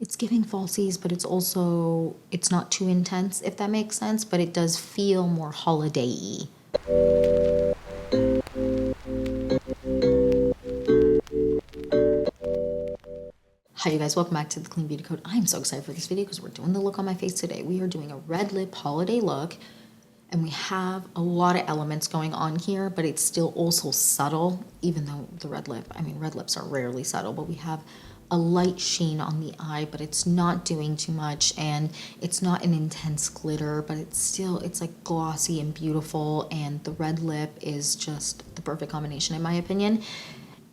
it's giving falsies, but it's not too intense, if that makes sense, but it does feel more holiday-y. Hi you guys, welcome back to the Clean Beauty Code. I'm so excited for this video because we're doing the look on my face today. We are doing a red lip holiday look, and we have a lot of elements going on here, but it's still also subtle, even though the red lips are rarely subtle, but we have a light sheen on the eye, but it's not doing too much, and it's not an intense glitter, but it's like glossy and beautiful, and the red lip is just the perfect combination in my opinion.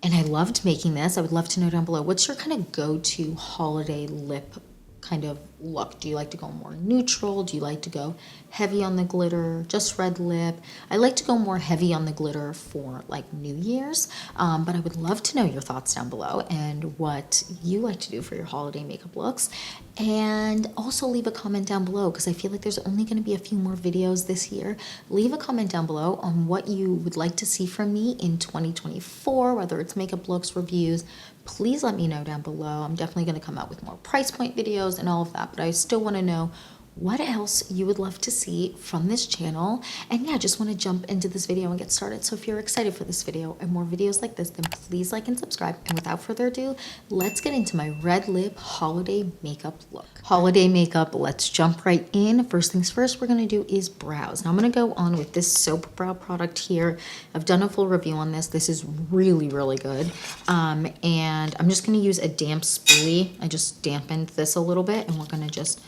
And I loved making this. I would love to know down below, what's your kind of go-to holiday lip kind of look? Do you like to go more neutral? Do you like to go heavy on the glitter, just red lip? I like to go more heavy on the glitter for like New Year's, but I would love to know your thoughts down below and what you like to do for your holiday makeup looks. And also leave a comment down below, because I feel like there's only going to be a few more videos this year. Leave a comment down below on what you would like to see from me in 2024, whether it's makeup looks, reviews. Please let me know down below. I'm definitely going to come out with more price point videos and all of that, but I still want to know what else you would love to see from this channel. And yeah, just want to jump into this video and get started. So if you're excited for this video and more videos like this, then please like and subscribe. And without further ado, let's get into my red lip holiday makeup look. Holiday makeup, let's jump right in. First things first, we're going to do is brows. Now I'm going to go on with this soap brow product here. I've done a full review on this. This is really, really good. And I'm just going to use a damp spoolie. I just dampened this a little bit, and we're going to just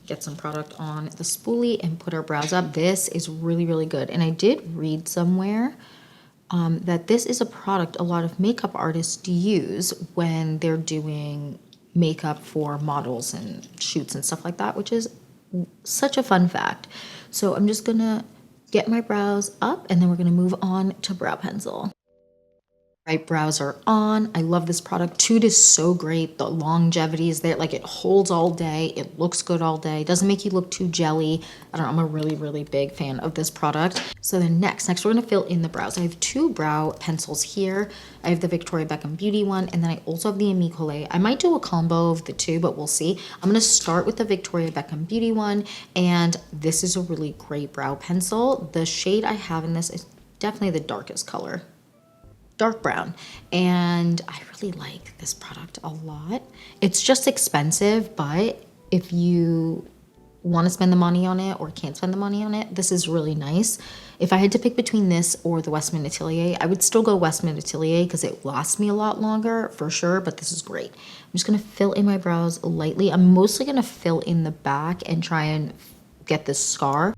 get some product on the spoolie and put our brows up. This is really, really good. And I did read somewhere that this is a product a lot of makeup artists use when they're doing makeup for models and shoots and stuff like that, which is such a fun fact. So I'm just gonna get my brows up, and then we're gonna move on to brow pencil. Right, brows are on. I love this product. Tude is so great. The longevity is there. Like, it holds all day. It looks good all day. Doesn't make you look too jelly. I don't know. I'm a really, really big fan of this product. So then next we're going to fill in the brows. I have two brow pencils here. I have the Victoria Beckham Beauty one, and then I also have the Ami Collet. I might do a combo of the two, but we'll see. I'm going to start with the Victoria Beckham Beauty one, and this is a really great brow pencil. The shade I have in this is definitely the darkest color. Dark brown, and I really like this product a lot. It's just expensive, but if you want to spend the money on it or can't spend the money on it, this is really nice. If I had to pick between this or the Westman Atelier, I would still go Westman Atelier because it lasts me a lot longer for sure, but this is great. I'm just going to fill in my brows lightly. I'm mostly going to fill in the back and try and get this scar.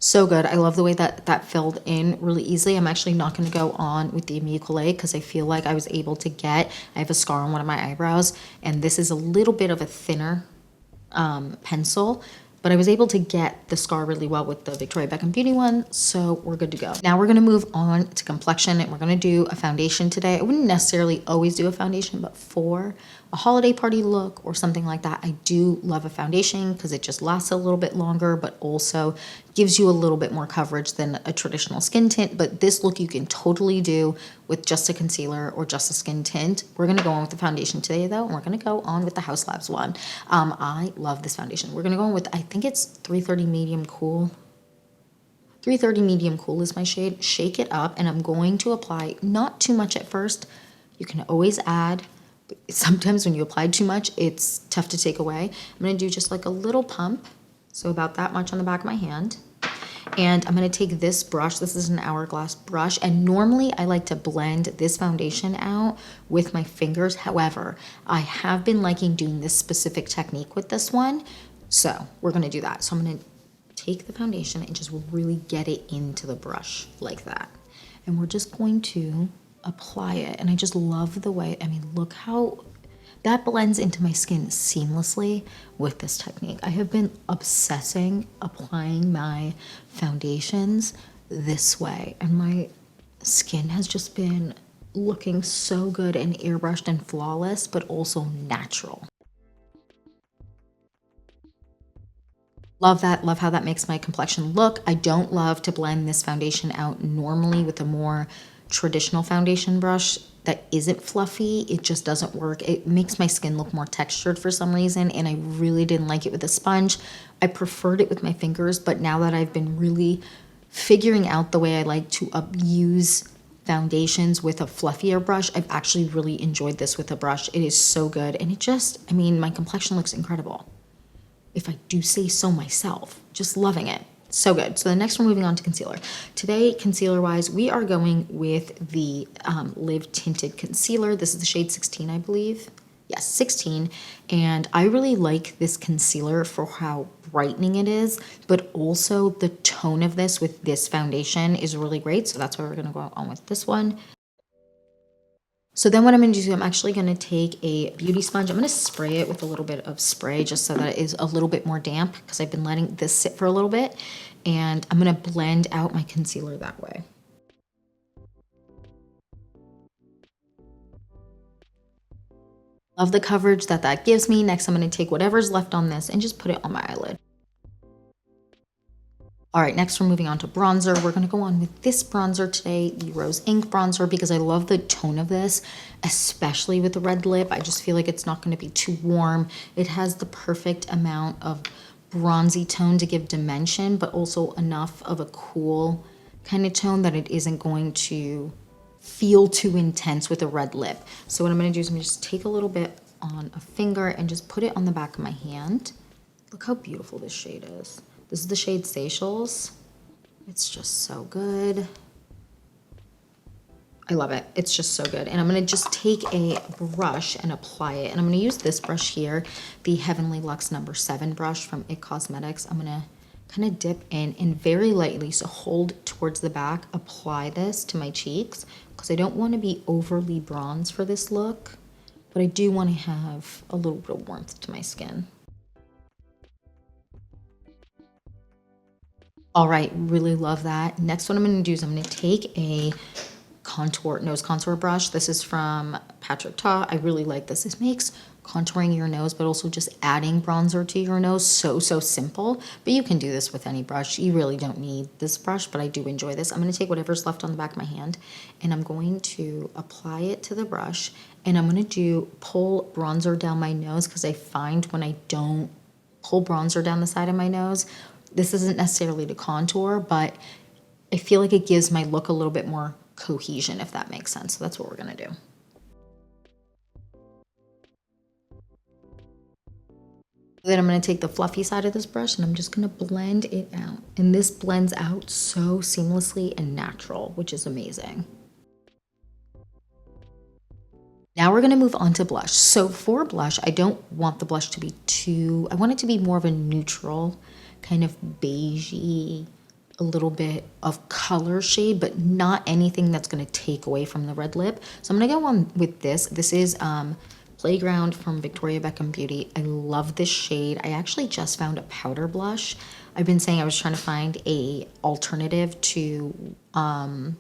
So good. I love the way that that filled in really easily. I'm actually not going to go on with the Ami Collet because I feel like I was able to I have a scar on one of my eyebrows, and this is a little bit of a thinner pencil, but I was able to get the scar really well with the Victoria Beckham Beauty one, so we're good to go. Now we're going to move on to complexion, and we're going to do a foundation today. I wouldn't necessarily always do a foundation, but for a holiday party look or something like that, I do love a foundation because it just lasts a little bit longer, but also gives you a little bit more coverage than a traditional skin tint. But this look you can totally do with just a concealer or just a skin tint. We're going to go on with the foundation today though, and we're going to go on with the House Labs one. I love this foundation. We're going to go on with, I think it's 330 medium cool. 330 medium cool is my shade. Shake it up, and I'm going to apply not too much at first. You can always add, but sometimes when you apply too much, it's tough to take away. I'm going to do just like a little pump, so about that much on the back of my hand. And I'm going to take this brush. This is an Hourglass brush, and normally I like to blend this foundation out with my fingers. However, I have been liking doing this specific technique with this one, so we're going to do that. So I'm going to take the foundation and just really get it into the brush like that, and we're just going to apply it. And I just love the way, I mean, look how that blends into my skin seamlessly with this technique. I have been obsessing applying my foundations this way, and my skin has just been looking so good and airbrushed and flawless, but also natural. Love that. Love how that makes my complexion look. I don't love to blend this foundation out normally with a more traditional foundation brush that isn't fluffy, it just doesn't work. It makes my skin look more textured for some reason, and I really didn't like it with a sponge. I preferred it with my fingers, but now that I've been really figuring out the way I like to use foundations with a fluffier brush, I've actually really enjoyed this with a brush. It is so good, and it just, I mean, my complexion looks incredible, if I do say so myself. Just loving it. So good. So the next we're moving on to concealer. Today, concealer-wise, we are going with the Live Tinted Concealer. This is the shade 16, I believe. Yes, 16. And I really like this concealer for how brightening it is, but also the tone of this with this foundation is really great. So that's why we're going to go on with this one. So then what I'm going to do, I'm actually going to take a beauty sponge. I'm going to spray it with a little bit of spray just so that it is a little bit more damp because I've been letting this sit for a little bit. And I'm going to blend out my concealer that way. Love the coverage that that gives me. Next, I'm going to take whatever's left on this and just put it on my eyelid. All right, next we're moving on to bronzer. We're gonna go on with this bronzer today, the Rose Ink bronzer, because I love the tone of this, especially with the red lip. I just feel like it's not gonna be too warm. It has the perfect amount of bronzy tone to give dimension, but also enough of a cool kind of tone that it isn't going to feel too intense with a red lip. So what I'm gonna do is I'm gonna just take a little bit on a finger and just put it on the back of my hand. Look how beautiful this shade is. This is the shade Seychelles. It's just so good. I love it. It's just so good. And I'm going to just take a brush and apply it. And I'm going to use this brush here, the Heavenly Luxe number 7 brush from IT Cosmetics. I'm going to kind of dip in and very lightly, so hold towards the back, apply this to my cheeks because I don't want to be overly bronze for this look, but I do want to have a little bit of warmth to my skin. All right, really love that. Next, what I'm gonna do is I'm gonna take a nose contour brush. This is from Patrick Ta. I really like this. This makes contouring your nose, but also just adding bronzer to your nose so simple. But you can do this with any brush. You really don't need this brush, but I do enjoy this. I'm gonna take whatever's left on the back of my hand, and I'm going to apply it to the brush, and I'm gonna pull bronzer down my nose because I find when I don't pull bronzer down the side of my nose, this isn't necessarily to contour, but I feel like it gives my look a little bit more cohesion, if that makes sense. So that's what we're gonna do. Then I'm gonna take the fluffy side of this brush and I'm just gonna blend it out. And this blends out so seamlessly and natural, which is amazing. Now we're gonna move on to blush. So for blush, I don't want the blush to be I want it to be more of a neutral, kind of beigey, a little bit of color shade, but not anything that's gonna take away from the red lip. So I'm gonna go on with this. This is Playground from Victoria Beckham Beauty. I love this shade. I actually just found a powder blush. I've been saying I was trying to find a alternative to, I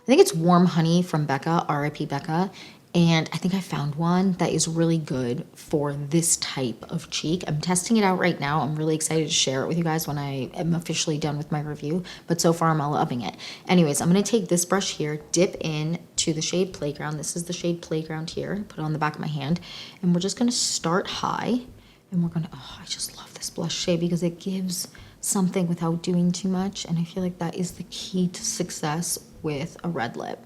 think it's Warm Honey from Becca, RIP Becca. And I think I found one that is really good for this type of cheek. I'm testing it out right now. I'm really excited to share it with you guys when I am officially done with my review. But so far, I'm all loving it. Anyways, I'm going to take this brush here, dip in to the shade Playground. This is the shade Playground here. Put it on the back of my hand. And we're just going to start high. And we're going to, oh, I just love this blush shade because it gives something without doing too much. And I feel like that is the key to success with a red lip.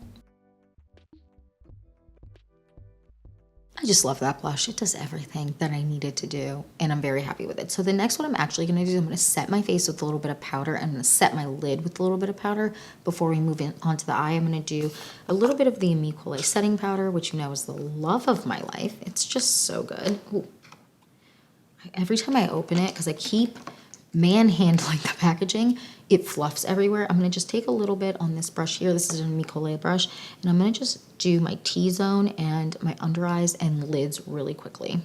I just love that blush. It does everything that I needed to do, and I'm very happy with it. So the next one I'm actually going to do is I'm going to set my face with a little bit of powder. I'm going to set my lid with a little bit of powder before we move in onto the eye. I'm going to do a little bit of the Amicole setting powder, which you know is the love of my life. It's just so good. Ooh. Every time I open it, because I keep manhandling the packaging, it fluffs everywhere. I'm going to just take a little bit on this brush here. This is an Amicole brush, and I'm going to just do my T-zone and my under eyes and lids really quickly.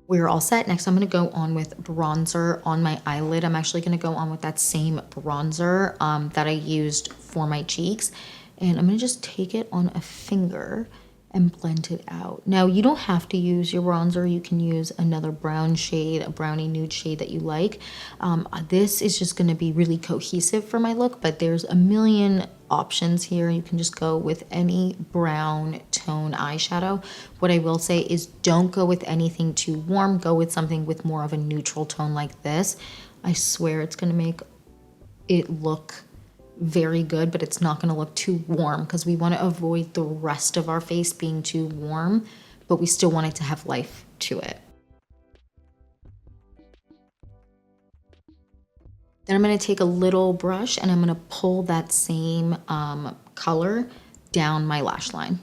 We're all set. Next, I'm going to go on with bronzer on my eyelid. I'm actually going to go on with that same bronzer that I used for my cheeks, and I'm going to just take it on a finger and blend it out. Now, you don't have to use your bronzer. You can use another brown shade, a brownie nude shade that you like. This is just going to be really cohesive for my look, but there's a million options here. You can just go with any brown tone eyeshadow. What I will say is don't go with anything too warm. Go with something with more of a neutral tone like this. I swear it's going to make it look very good, but it's not going to look too warm because we want to avoid the rest of our face being too warm, but we still want it to have life to it. Then I'm going to take a little brush and I'm going to pull that same color down my lash line.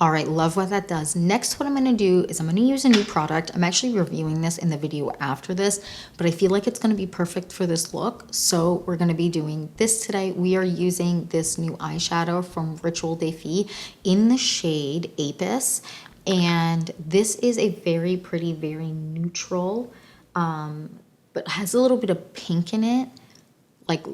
All right, love what that does. Next, what I'm gonna do is I'm gonna use a new product. I'm actually reviewing this in the video after this, but I feel like it's gonna be perfect for this look. So we're gonna be doing this today. We are using this new eyeshadow from Ritual de Fille in the shade Apis. And this is a very pretty, very neutral, but has a little bit of pink in it, like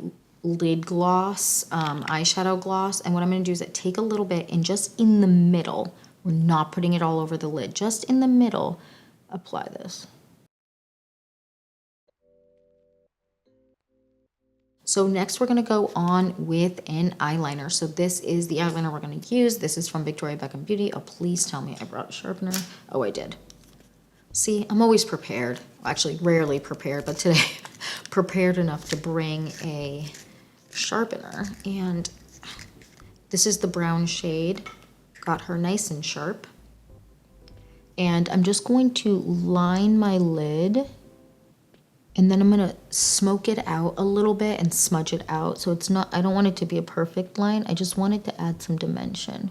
lid gloss, eyeshadow gloss. And what I'm going to do is take a little bit and just in the middle, we're not putting it all over the lid, just in the middle, apply this. So next we're going to go on with an eyeliner. So this is the eyeliner we're going to use. This is from Victoria Beckham Beauty. Oh, please tell me I brought a sharpener. Oh, I did. See, I'm always prepared. Actually, rarely prepared, but today prepared enough to bring a sharpener. And this is the brown shade. Got her nice and sharp. And I'm just going to line my lid. And then I'm going to smoke it out a little bit and smudge it out. So it's not, I don't want it to be a perfect line. I just want it to add some dimension.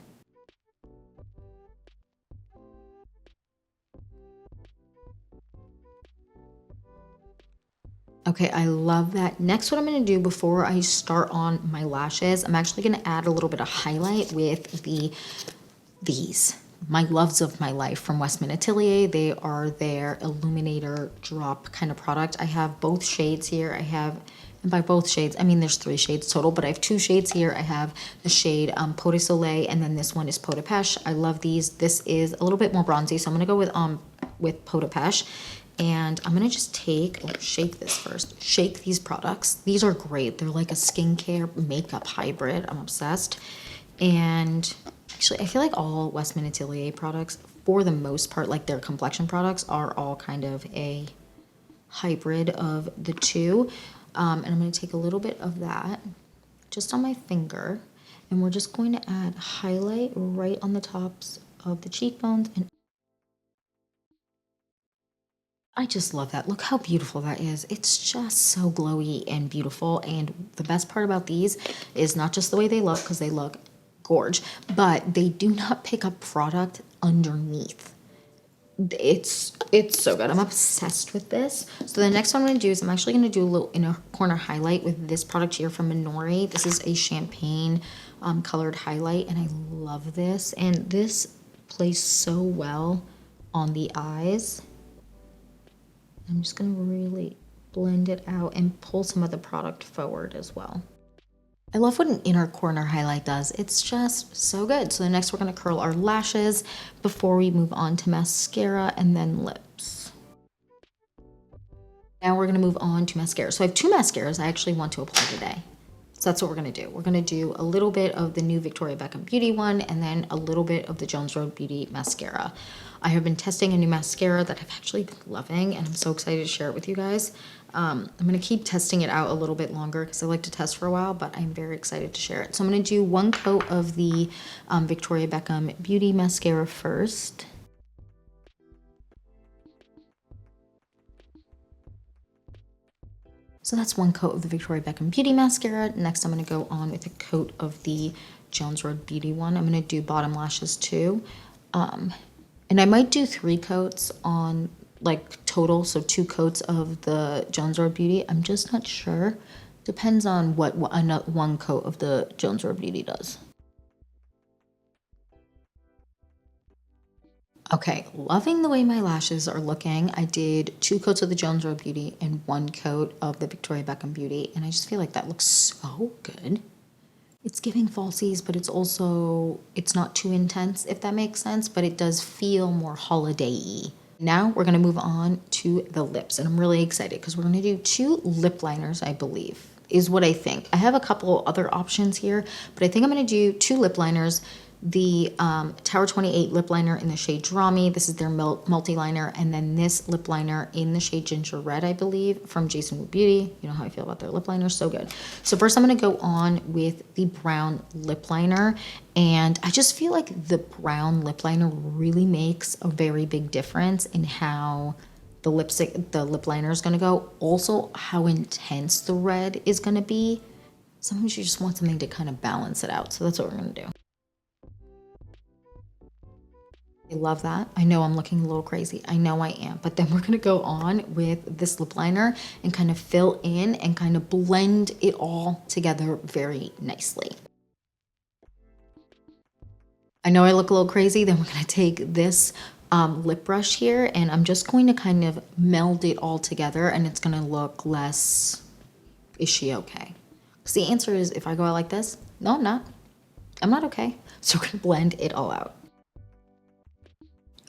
Okay, I love that. Next, what I'm gonna do before I start on my lashes, I'm actually gonna add a little bit of highlight with these, my loves of my life from Westman Atelier. They are their illuminator drop kind of product. I have both shades here. I have, and by both shades, I mean there's 3 shades total, but I have 2 shades here. I have the shade Peau de Soleil, and then this one is Peau de Pêche. I love these. This is a little bit more bronzy, so I'm gonna go with Peau de Pêche. And I'm gonna just shake this first. Shake these products. These are great. They're like a skincare makeup hybrid. I'm obsessed. And actually, I feel like all Westman Atelier products, for the most part, like their complexion products, are all kind of a hybrid of the two. And I'm gonna take a little bit of that just on my finger. And we're just going to add highlight right on the tops of the cheekbones. And I just love that. Look how beautiful that is. It's just so glowy and beautiful. And the best part about these is not just the way they look, because they look gorge, but they do not pick up product underneath. It's so good. I'm obsessed with this. So the next one I'm going to do is I'm actually going to do a little inner corner highlight with this product here from Minori. This is a champagne colored highlight, and I love this. And this plays so well on the eyes. I'm just going to really blend it out and pull some of the product forward as well. I love what an inner corner highlight does. It's just so good. So next we're going to curl our lashes before we move on to mascara and then lips. Now we're going to move on to mascara. So I have 2 mascaras I actually want to apply today. So that's what we're going to do. We're going to do a little bit of the new Victoria Beckham Beauty one and then a little bit of the Jones Road Beauty mascara. I have been testing a new mascara that I've actually been loving, and I'm so excited to share it with you guys. I'm going to keep testing it out a little bit longer because I like to test for a while, but I'm very excited to share it. So I'm going to do 1 coat of the Victoria Beckham Beauty mascara first. So that's 1 coat of the Victoria Beckham Beauty mascara. Next, I'm going to go on with a coat of the Jones Road Beauty one. I'm going to do bottom lashes too. And I might do 3 coats on, like, total, so 2 coats of the Jones Road Beauty. I'm just not sure. Depends on what 1 coat of the Jones Road Beauty does. Okay, loving the way my lashes are looking. I did 2 coats of the Jones Road Beauty and 1 coat of the Victoria Beckham Beauty, and I just feel like that looks so good. It's giving falsies, but it's not too intense, if that makes sense, but it does feel more holiday-y. Now we're gonna move on to the lips, and I'm really excited because we're gonna do 2 lip liners, I believe, is what I think. I have a couple other options here, but I think I'm gonna do 2 lip liners. The Tower 28 lip liner in the shade Draw Me. This is their multi-liner, and then this lip liner in the shade Ginger Red, I believe, from Jason Wu Beauty. You know how I feel about their lip liners, so good. So first I'm gonna go on with the brown lip liner, and I just feel like the brown lip liner really makes a very big difference in how the lip liner is gonna go. Also, how intense the red is gonna be. Sometimes you just want something to kind of balance it out, so that's what we're gonna do. I love that. I know I'm looking a little crazy. I know I am. But then we're going to go on with this lip liner and kind of fill in and kind of blend it all together very nicely. I know I look a little crazy. Then we're going to take this lip brush here, and I'm just going to kind of meld it all together, and it's going to look less, is she okay? Because the answer is, if I go out like this, no, I'm not. I'm not okay. So we're going to blend it all out.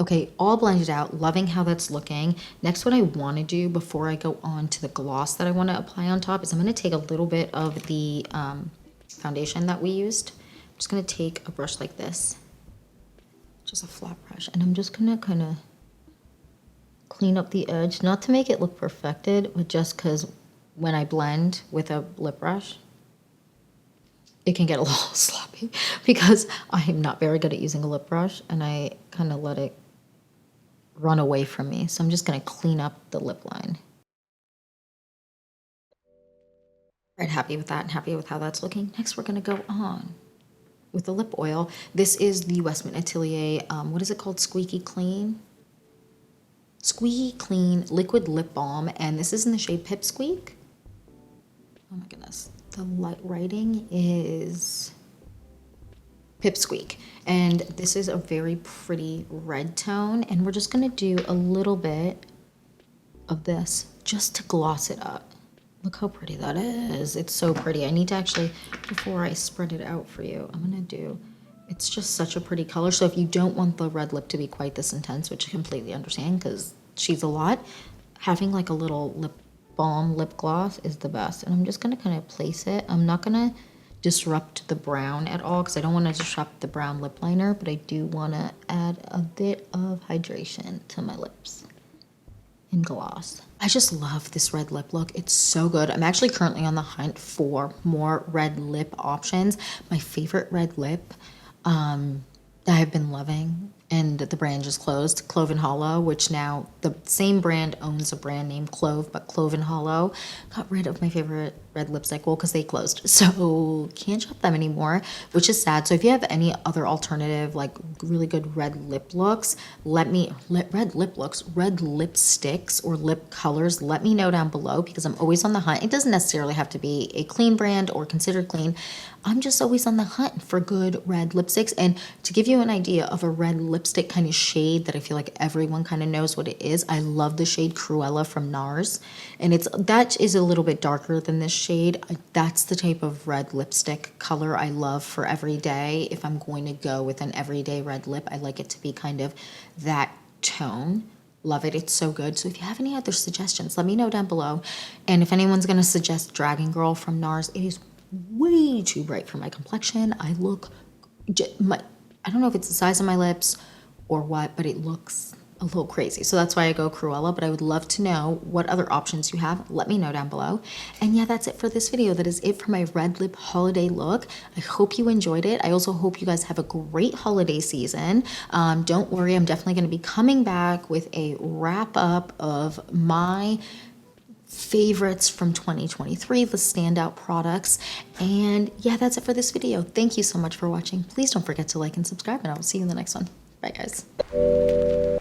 Okay, all blended out, loving how that's looking. Next, what I want to do before I go on to the gloss that I want to apply on top is I'm going to take a little bit of the foundation that we used. I'm just going to take a brush like this, just a flat brush, and I'm just going to kind of clean up the edge, not to make it look perfected, but just because when I blend with a lip brush, it can get a little sloppy because I am not very good at using a lip brush, and I kind of let it run away from me. So I'm just going to clean up the lip line. Right, happy with that and happy with how that's looking. Next, we're going to go on with the lip oil. This is the Westman Atelier, what is it called? Squeaky Clean? Squeaky Clean Liquid Lip Balm, and this is in the shade Pipsqueak. Oh my goodness. The writing is Pipsqueak, and this is a very pretty red tone, and we're just going to do a little bit of this just to gloss it up. Look how pretty that is. It's so pretty. I need to actually, before I spread it out for you, I'm going to do, it's just such a pretty color. So if you don't want the red lip to be quite this intense, which I completely understand because she's a lot, having like a little lip balm lip gloss is the best. And I'm just going to kind of place it. I'm not going to disrupt the brown at all because I don't want to disrupt the brown lip liner, but I do want to add a bit of hydration to my lips and gloss. I just love this red lip look. It's so good. I'm actually currently on the hunt for more red lip options. My favorite red lip that I've been loving, and the brand just closed, Clove and Hollow, which now the same brand owns a brand named Clove, but Clove and Hollow got rid of my favorite red lipstick, well, because they closed, so can't shop them anymore, which is sad. So if you have any other alternative, like really good red lip looks, red lipsticks or lip colors, let me know down below because I'm always on the hunt. It doesn't necessarily have to be a clean brand or considered clean. I'm just always on the hunt for good red lipsticks. And to give you an idea of a red lipstick kind of shade that I feel like everyone kind of knows what it is, I love the shade Cruella from NARS. And that is a little bit darker than this shade. That's the type of red lipstick color I love for every day. If I'm going to go with an everyday red lip, I like it to be kind of that tone. Love it. It's so good. So if you have any other suggestions, let me know down below. And if anyone's going to suggest Dragon Girl from NARS, it is way too bright for my complexion. I don't know if it's the size of my lips or what, but it looks a little crazy. So that's why I go Cruella, but I would love to know what other options you have. Let me know down below. And yeah, that's it for this video. That is it for my red lip holiday look. I hope you enjoyed it. I also hope you guys have a great holiday season. Don't worry, I'm definitely going to be coming back with a wrap up of my favorites from 2023, the standout products. And yeah, that's it for this video. Thank you so much for watching. Please don't forget to like and subscribe, and I will see you in the next one. Bye, guys.